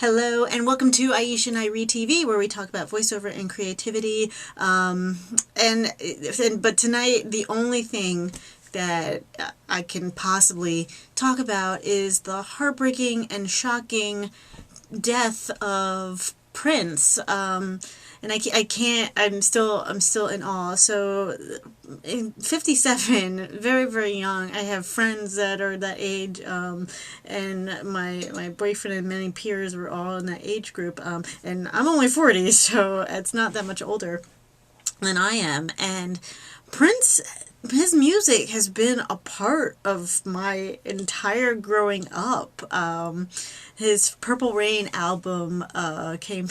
Hello and welcome to IeshaNyreeTV, where we talk about voiceover and creativity. But tonight, the only thing that I can possibly talk about is the heartbreaking and shocking death of Prince. And I can't. I'm still in awe. So, in 57, very very young. I have friends that are that age, and my boyfriend and many peers were all in that age group. And I'm only 40, so it's not that much older than I am. And Prince, his music has been a part of my entire growing up. His Purple Rain album came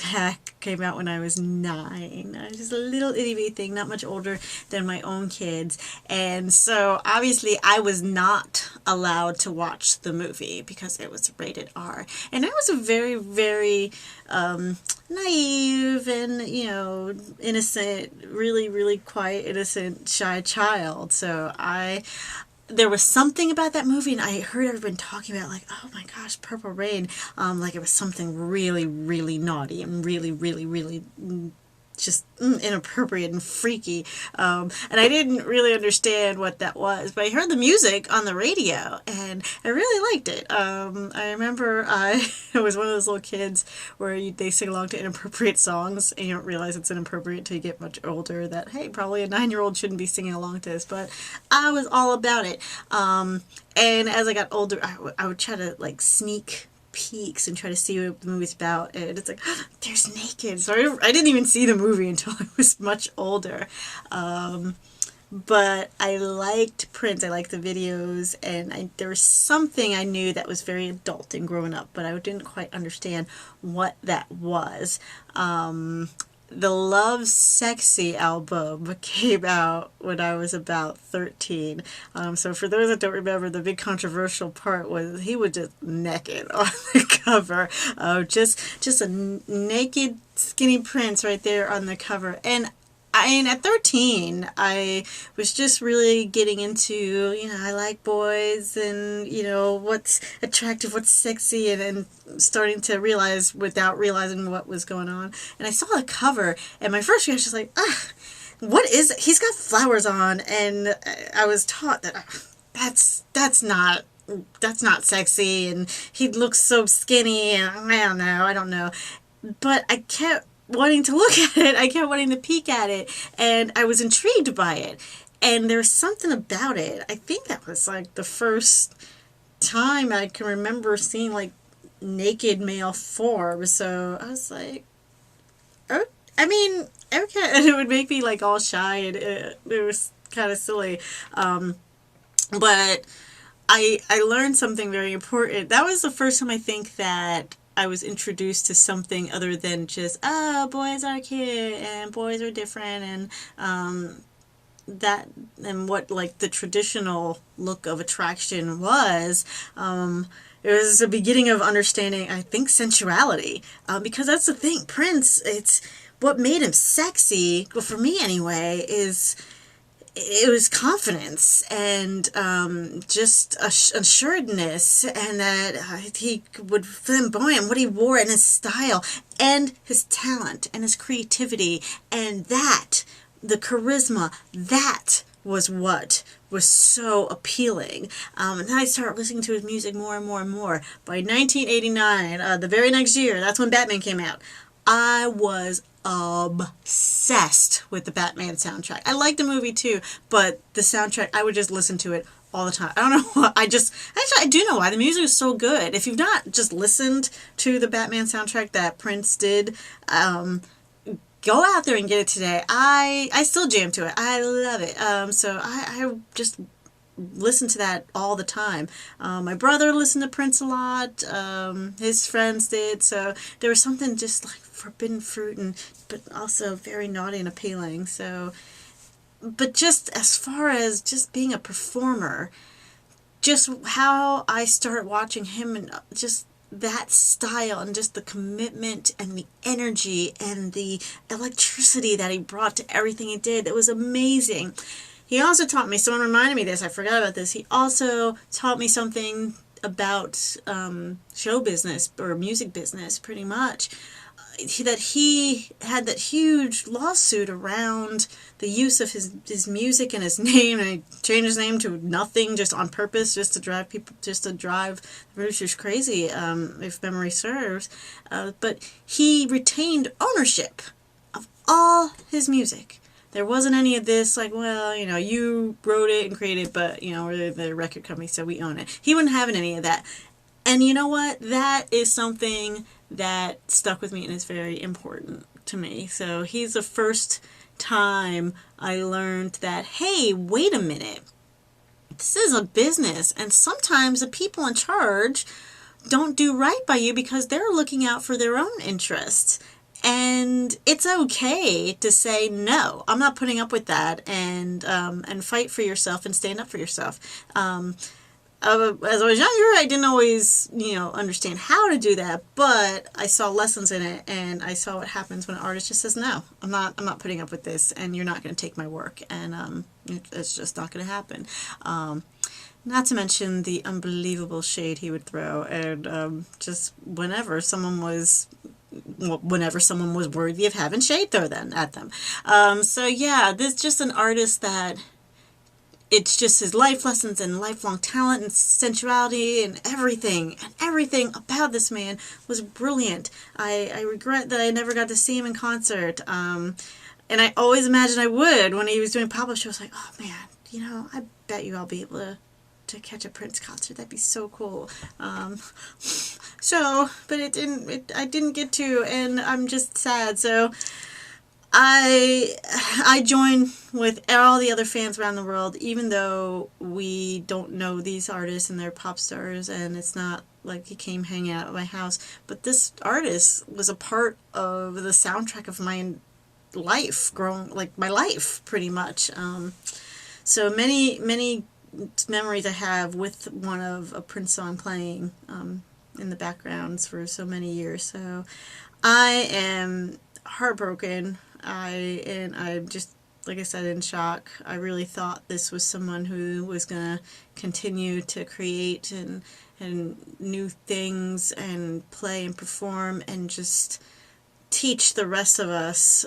out when I was 9. I was just a little itty bitty thing, not much older than my own kids. And so obviously I was not allowed to watch the movie because it was rated R. And I was a very, very naive and, innocent, really, really quiet, innocent, shy child. So there was something about that movie, and I heard everyone talking about, like, oh my gosh, Purple Rain, like it was something really, really naughty and really, really, really just inappropriate and freaky. And I didn't really understand what that was, but I heard the music on the radio and I really liked it. I remember I was one of those little kids where they sing along to inappropriate songs and you don't realize it's inappropriate till you get much older, that, hey, probably a 9-year-old shouldn't be singing along to this, but I was all about it. And as I got older, I would try to like sneak peeks and try to see what the movie's about, and it's like, oh, there's naked. So I didn't even see the movie until I was much older. But I liked Prince. I liked the videos, and there was something I knew that was very adult and growing up, but I didn't quite understand what that was. The Love Sexy album came out when I was about 13. So for those that don't remember, the big controversial part was he was just naked on the cover. Just a naked, skinny Prince right there on the cover. And at 13, I was just really getting into, I like boys and, what's attractive, what's sexy, and starting to realize without realizing what was going on. And I saw the cover, and my first reaction was like, what is it? He's got flowers on, and I was taught that that's not sexy, and he looks so skinny, and I don't know. But I kept wanting to look at it. I kept wanting to peek at it, and I was intrigued by it. And there's something about it. I think that was like the first time I can remember seeing like naked male form. So I was like, oh, okay. And it would make me like all shy, and it was kind of silly. But I learned something very important. That was the first time I think that I was introduced to something other than just, boys are cute and boys are different, and what like the traditional look of attraction was. It was the beginning of understanding, I think, sensuality, because that's the thing. Prince, it's what made him sexy, well, for me anyway, it was confidence and just assuredness, and that he would flamboyant, what he wore, and his style, and his talent, and his creativity, and the charisma, that was what was so appealing. And then I started listening to his music more and more and more. By 1989, the very next year, that's when Batman came out, I was obsessed with the Batman soundtrack. I liked the movie too, but the soundtrack, I would just listen to it all the time. I don't know why. I do know why. The music is so good. If you've not just listened to the Batman soundtrack that Prince did, go out there and get it today. I still jam to it. I love it. So I just listen to that all the time. My brother listened to Prince a lot. His friends did. So there was something just like forbidden fruit, but also very naughty and appealing. So, but just as far as just being a performer, just how I started watching him, and just that style, and just the commitment and the energy and the electricity that he brought to everything he did, it was amazing. He also taught me, someone reminded me of this, I forgot about this, he also taught me something about show business or music business, pretty much. That he had that huge lawsuit around the use of his music and his name, and he changed his name to nothing just on purpose, just to drive the producers crazy, if memory serves. But he retained ownership of all his music. There wasn't any of this, like, well, you know, you wrote it and created it, but, you know, we're the record company, so we own it. He wasn't having any of that. And you know what? That is something that stuck with me and is very important to me. So he's the first time I learned that, hey, wait a minute. This is a business, and sometimes the people in charge don't do right by you because they're looking out for their own interests. And it's okay to say, no, I'm not putting up with that, and fight for yourself and stand up for yourself. As I was younger, I didn't always, you know, understand how to do that, but I saw lessons in it, and I saw what happens when an artist just says, no, I'm not putting up with this, and you're not going to take my work, and it's just not going to happen. Not to mention the unbelievable shade he would throw, and just whenever someone was worthy of having shade thrown at them. So yeah, this is just an artist that it's just his life lessons and lifelong talent and sensuality and everything about this man was brilliant. I regret that I never got to see him in concert. And I always imagined I would when he was doing pop-up shows. Like, oh man, you know, I bet you I'll be able to catch a Prince concert. That'd be so cool. But I didn't get to, and I'm just sad. So I join with all the other fans around the world, even though we don't know these artists and they're pop stars, and it's not like he came hanging out at my house. But this artist was a part of the soundtrack of my life, my life, pretty much. So many memories I have with one of a Prince song playing in the backgrounds for so many years. So I am heartbroken. I'm just, like I said, in shock. I really thought this was someone who was going to continue to create and new things and play and perform and just teach the rest of us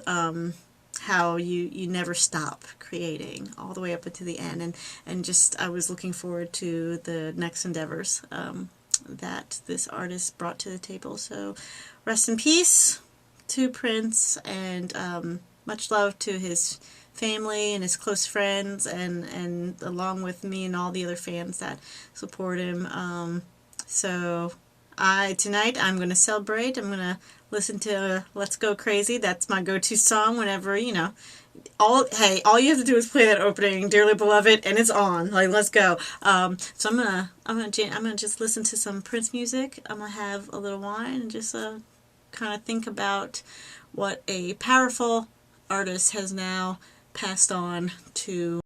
how you never stop creating all the way up until the end. And just, I was looking forward to the next endeavors that this artist brought to the table. So rest in peace to Prince, and much love to his family and his close friends, and along with me and all the other fans that support him. So tonight I'm going to celebrate. I'm going to listen to Let's Go Crazy. That's my go-to song whenever, you know, all you have to do is play that opening, Dearly Beloved, and it's on. Like, let's go. So I'm gonna just listen to some Prince music. I'm gonna have a little wine and just kind of think about what a powerful artist has now passed on to